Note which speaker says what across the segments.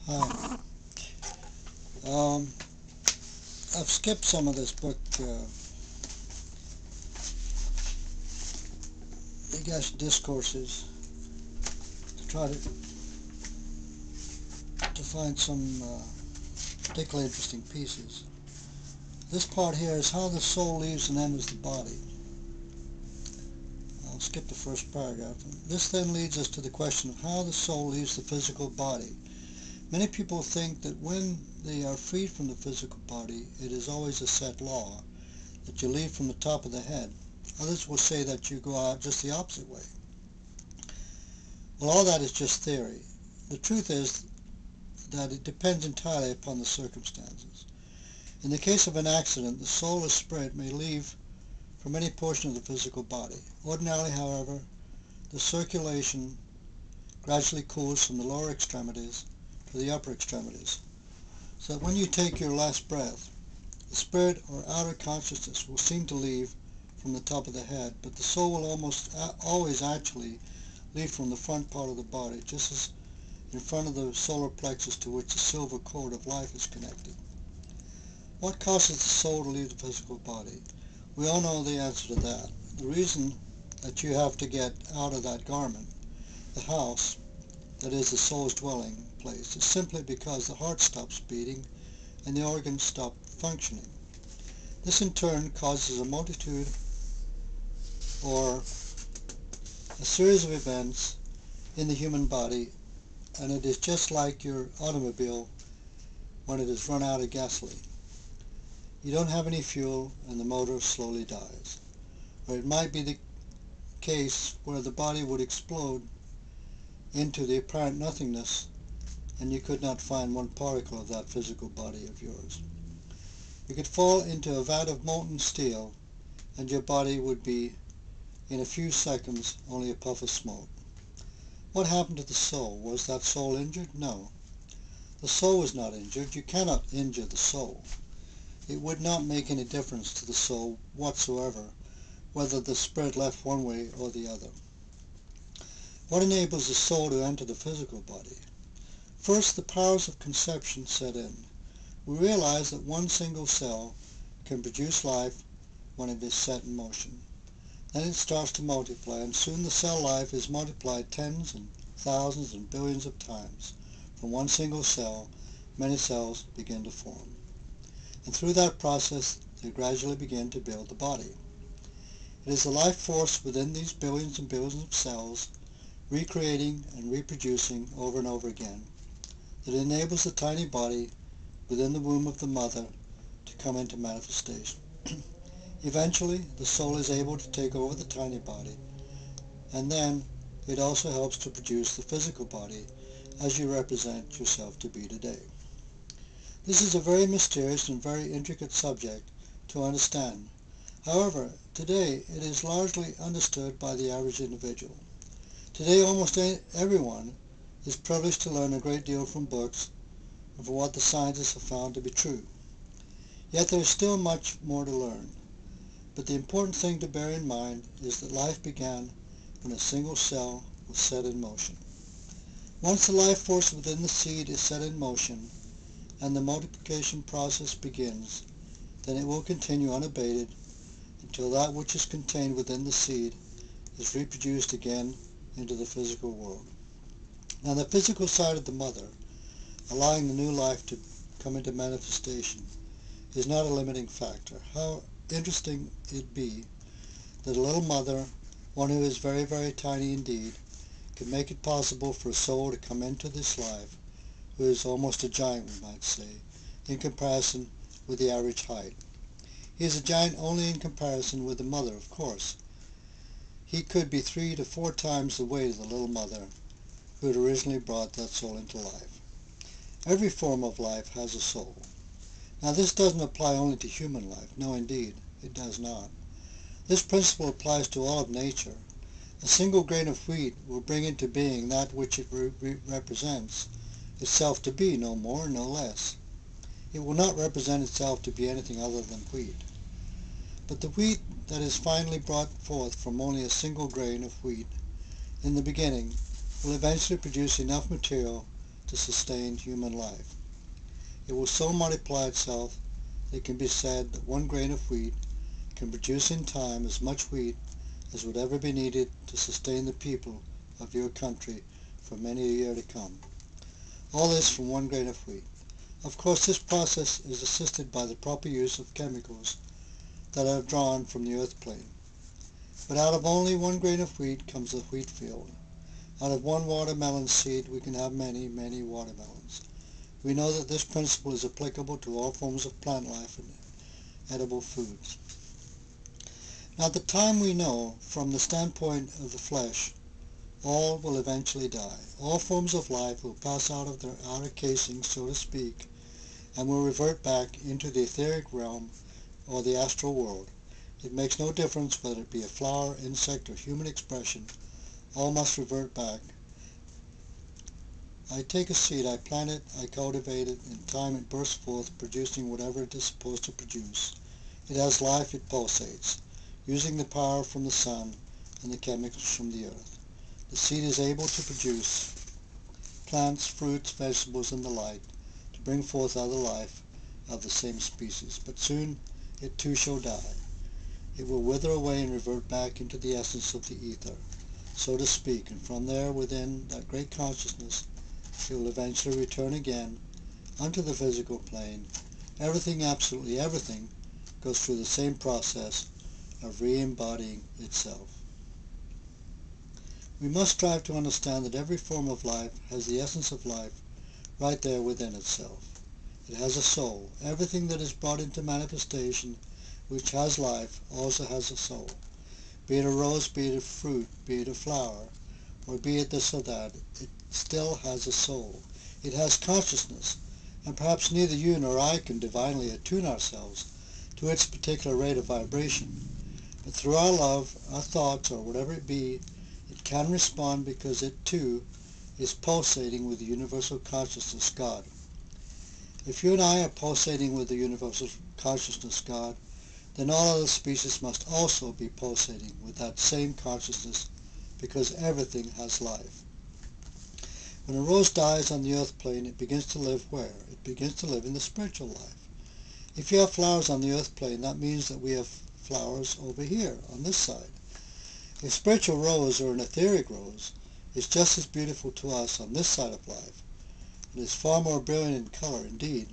Speaker 1: Hi. Um, I've skipped some of this book, I guess, discourses to try to find some particularly interesting pieces. This part here is how the soul leaves and enters the body. I'll skip the first paragraph. This then leads us to the question of how the soul leaves the physical body. Many people think that when they are freed from the physical body, it is always a set law that you leave from the top of the head. Others will say that you go out just the opposite way. Well, all that is just theory. The truth is that it depends entirely upon the circumstances. In the case of an accident, the soul or spirit may leave from any portion of the physical body. Ordinarily, however, the circulation gradually cools from the lower extremities to the upper extremities, so that when you take your last breath, the spirit or outer consciousness will seem to leave from the top of the head, but the soul will almost always actually leave from the front part of the body, just as in front of the solar plexus to which the silver cord of life is connected. What causes the soul to leave the physical body? We all know the answer to that. The reason that you have to get out of that garment, the house, that is the soul's dwelling place, is simply because the heart stops beating and the organs stop functioning. This in turn causes a multitude or a series of events in the human body, and it is just like your automobile when it has run out of gasoline. You don't have any fuel and the motor slowly dies. Or it might be the case where the body would explode into the apparent nothingness and you could not find one particle of that physical body of yours. You could fall into a vat of molten steel and your body would be, in a few seconds, only a puff of smoke. What happened to the soul? Was that soul injured? No. The soul was not injured. You cannot injure the soul. It would not make any difference to the soul whatsoever whether the spirit left one way or the other. What enables the soul to enter the physical body? First, the powers of conception set in. We realize that one single cell can produce life when it is set in motion. Then it starts to multiply, and soon the cell life is multiplied tens and thousands and billions of times. From one single cell, many cells begin to form. And through that process, they gradually begin to build the body. It is the life force within these billions and billions of cells, recreating and reproducing over and over again, that enables the tiny body within the womb of the mother to come into manifestation. Eventually, the soul is able to take over the tiny body, and then it also helps to produce the physical body as you represent yourself to be today. This is a very mysterious and very intricate subject to understand. However, today it is largely understood by the average individual. Today almost everyone is privileged to learn a great deal from books and from what the scientists have found to be true. Yet there is still much more to learn. But the important thing to bear in mind is that life began when a single cell was set in motion. Once the life force within the seed is set in motion and the multiplication process begins, then it will continue unabated until that which is contained within the seed is reproduced again into the physical world. Now, the physical side of the mother, allowing the new life to come into manifestation, is not a limiting factor. How interesting it be that a little mother, one who is very, very tiny indeed, can make it possible for a soul to come into this life who is almost a giant, we might say, in comparison with the average height. He is a giant only in comparison with the mother, of course. He could be 3 to 4 times the weight of the little mother who had originally brought that soul into life. Every form of life has a soul. Now, this doesn't apply only to human life. No, indeed, it does not. This principle applies to all of nature. A single grain of wheat will bring into being that which it represents itself to be, no more, no less. It will not represent itself to be anything other than wheat. But the wheat that is finally brought forth from only a single grain of wheat in the beginning will eventually produce enough material to sustain human life. It will so multiply itself that it can be said that one grain of wheat can produce in time as much wheat as would ever be needed to sustain the people of your country for many a year to come. All this from one grain of wheat. Of course, this process is assisted by the proper use of chemicals that are drawn from the earth plane. But out of only one grain of wheat comes a wheat field. Out of one watermelon seed we can have many, many watermelons. We know that this principle is applicable to all forms of plant life and edible foods. Now, at the time we know, from the standpoint of the flesh, all will eventually die. All forms of life will pass out of their outer casing, so to speak, and will revert back into the etheric realm or the astral world. It makes no difference whether it be a flower, insect, or human expression. All must revert back. I take a seed, I plant it, I cultivate it, in time it bursts forth, producing whatever it is supposed to produce. It has life, it pulsates, using the power from the sun and the chemicals from the earth. The seed is able to produce plants, fruits, vegetables, and the like, to bring forth other life of the same species. But soon it too shall die. It will wither away and revert back into the essence of the ether, so to speak, and from there, within that great consciousness, it will eventually return again unto the physical plane. Everything, absolutely everything, goes through the same process of re-embodying itself. We must strive to understand that every form of life has the essence of life right there within itself. It has a soul. Everything that is brought into manifestation which has life also has a soul. Be it a rose, be it a fruit, be it a flower, or be it this or that, it still has a soul. It has consciousness, and perhaps neither you nor I can divinely attune ourselves to its particular rate of vibration. But through our love, our thoughts, or whatever it be, it can respond because it too is pulsating with the universal consciousness God. If you and I are pulsating with the universal consciousness God, then all other species must also be pulsating with that same consciousness, because everything has life. When a rose dies on the earth plane, it begins to live where? It begins to live in the spiritual life. If you have flowers on the earth plane, that means that we have flowers over here, on this side. A spiritual rose or an etheric rose is just as beautiful to us on this side of life. It is far more brilliant in color, indeed,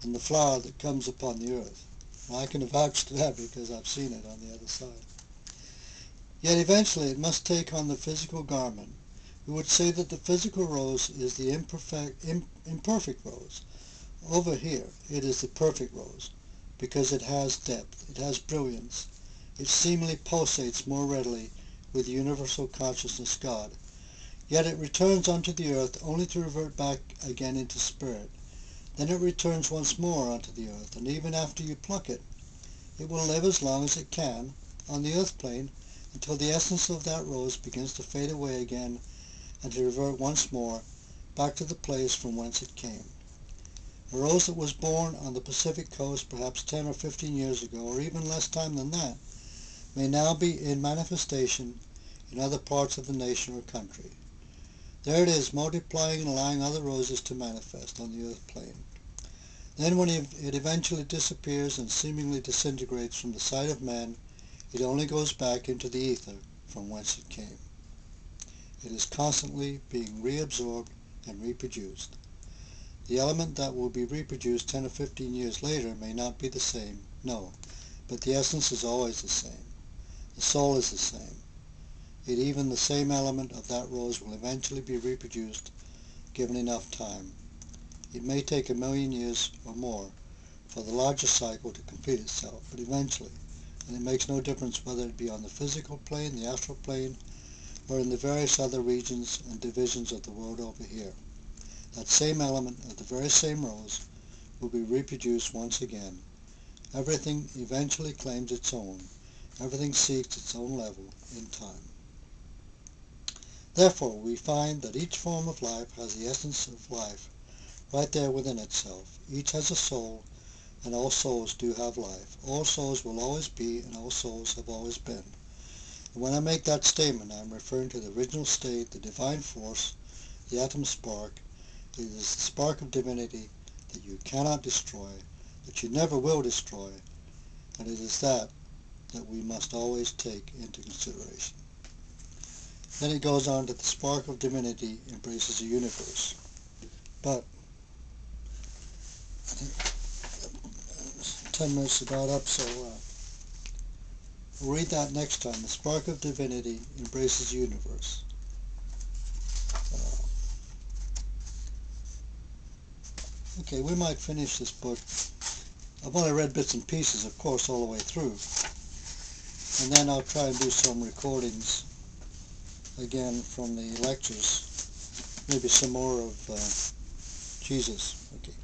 Speaker 1: than the flower that comes upon the earth. I can vouch to that because I've seen it on the other side. Yet eventually it must take on the physical garment. We would say that the physical rose is the imperfect rose. Over here it is the perfect rose, because it has depth, it has brilliance, it seemingly pulsates more readily with the universal consciousness God. Yet it returns unto the earth only to revert back again into spirit. Then it returns once more unto the earth, and even after you pluck it, it will live as long as it can on the earth plane until the essence of that rose begins to fade away again and to revert once more back to the place from whence it came. A rose that was born on the Pacific coast perhaps 10 or 15 years ago, or even less time than that, may now be in manifestation in other parts of the nation or country. There it is, multiplying and allowing other roses to manifest on the earth plane. Then when it eventually disappears and seemingly disintegrates from the sight of man, it only goes back into the ether from whence it came. It is constantly being reabsorbed and reproduced. The element that will be reproduced 10 or 15 years later may not be the same, no, but the essence is always the same. The soul is the same. Yet even the same element of that rose will eventually be reproduced, given enough time. It may take 1,000,000 years or more for the larger cycle to complete itself, but eventually, and it makes no difference whether it be on the physical plane, the astral plane, or in the various other regions and divisions of the world over here. That same element of the very same rose will be reproduced once again. Everything eventually claims its own. Everything seeks its own level in time. Therefore, we find that each form of life has the essence of life right there within itself. Each has a soul, and all souls do have life. All souls will always be, and all souls have always been. And when I make that statement, I'm referring to the original state, the divine force, the atom spark, It is the spark of divinity that you cannot destroy, that you never will destroy, and it is that we must always take into consideration. Then it goes on that the spark of divinity embraces the universe. But I think 10 minutes is about up, so we'll read that next time. The spark of divinity embraces the universe. Okay, we might finish this book. I've only read bits and pieces, of course, all the way through. And then I'll try and do some recordings again from the lectures. Maybe some more of Jesus. Okay.